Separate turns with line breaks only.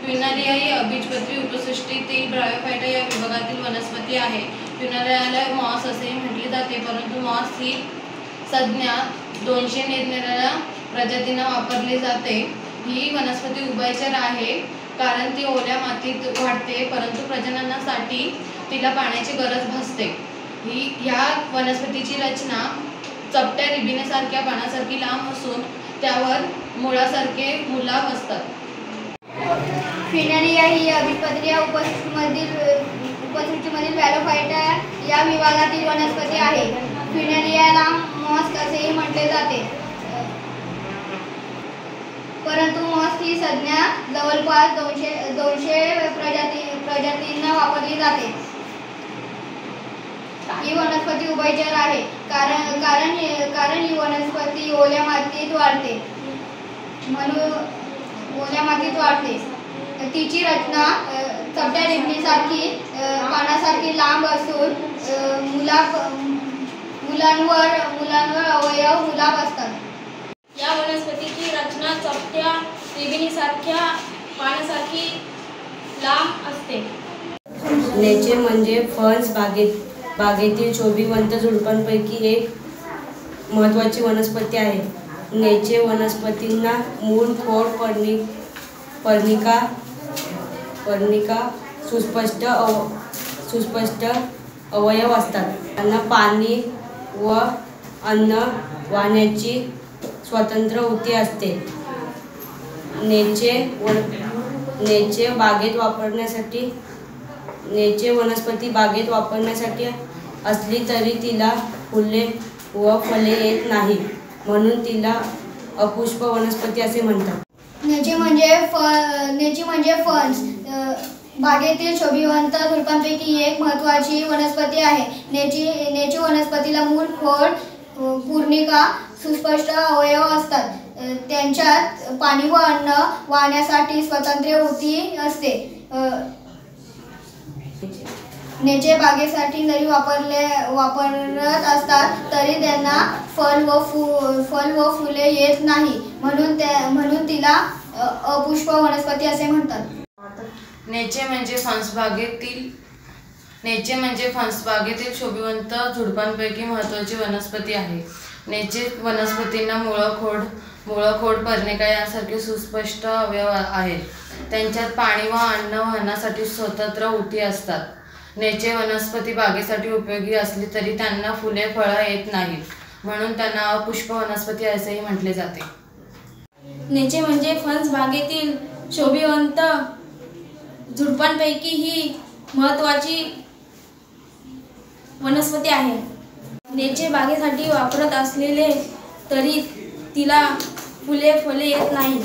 क्विनारिया ही अबीजपत्री उपसृष्टीतील bryophyta या विभागातील वनस्पती आहे। क्विनारियाला मॉस असेही म्हटले जाते, परंतु मॉस ही संज्ञा 200 निरनिराळ्या प्रजातींना वापरली जाते। ही वनस्पती उभयचर आहे, कारण ती ओल्या मातीत वाढते, परंतु प्रजननासाठी तिला पाण्याची गरज भासते। ह्या वनस्पतीची रचना चपट्या रिबीनेसारख्या पानासारखी लांब असून त्यावर मुळासारखे मुलाब असतात।
क्विनारिया ही अबीजपत्री उपसृष्टीमधील ब्रायोफाइटा या विभागातील वनस्पती आहे। क्विनारियाला मॉस असेही म्हटले जाते, परंतु मॉस ही संज्ञा जवळपास 200 प्रजातींना वापरली जाते। ही वनस्पती उभयचर आहे, कारण ही वनस्पती ओल्या मातीत वाढते, तिची रचना चपट्या रिबीनेसारखी पानासारखी लांब असून मुलांवर अवयव मुलाब असतात।
या वनस्पतीची रचना चपट्या रिबीनेसारख्या पानासारखी लांब असते।
नेचे म्हणजे फणस बागेतील शोभिवंत झुडपांपैकी एक महत्त्वाची वनस्पती आहे। नेचे वनस्पतींना मूळ, खोड, पर्णिका सुस्पष्ट अवयव असतात। त्यांना पाणी व अन्न वाहण्याची स्वतंत्र ऊती असते। नेचे वनस्पती बागेत वापरण्यासाठी असली तरी तिला फुले व फळे येत नाही, म्हणून तिला अपुष्प वनस्पती असे म्हणतात।
नेचे म्हणजे फणस बागेतील शोभिवंत झुडपांपैकी एक महत्त्वाची वनस्पती आहे। नेची वनस्पतीला मूळ, खोड, पर्णिका सुस्पष्ट अवयव असतात। त्यांच्यात पाणी व अन्न वाहण्यासाठी स्वतंत्र ऊती असते। नेचे बागेसाठी जरी वापरत असतात तरी त्यांना फल व फुले येत नाही, म्हणून तिला अपुष्प वनस्पती असे म्हणतात।
नेचे म्हणजे फणसबागेतील शोभिवंत झुडपांपैकी महत्त्वाची वनस्पती आहे। नेचे वनस्पतींना मुळ, खोड, पर्णिका यासारखे सुस्पष्ट अवयव आहेत। त्यांच्यात पाणी व अन्न वाहण्यासाठी स्वतंत्र ऊती असतात। नेचे वनस्पती बागेसाठी उपयोगी असली तरी त्यांना फुले फळं येत नाहीत, म्हणून त्यांना अपुष्प वनस्पती असेही म्हटले जाते।
नेचे म्हणजे फणस बागेतील शोभिवंत झुडपांपैकी ही महत्त्वाची वनस्पती आहे। नेचे बागेसाठी वापरत असले तरी तिला फुले फळे येत नाही,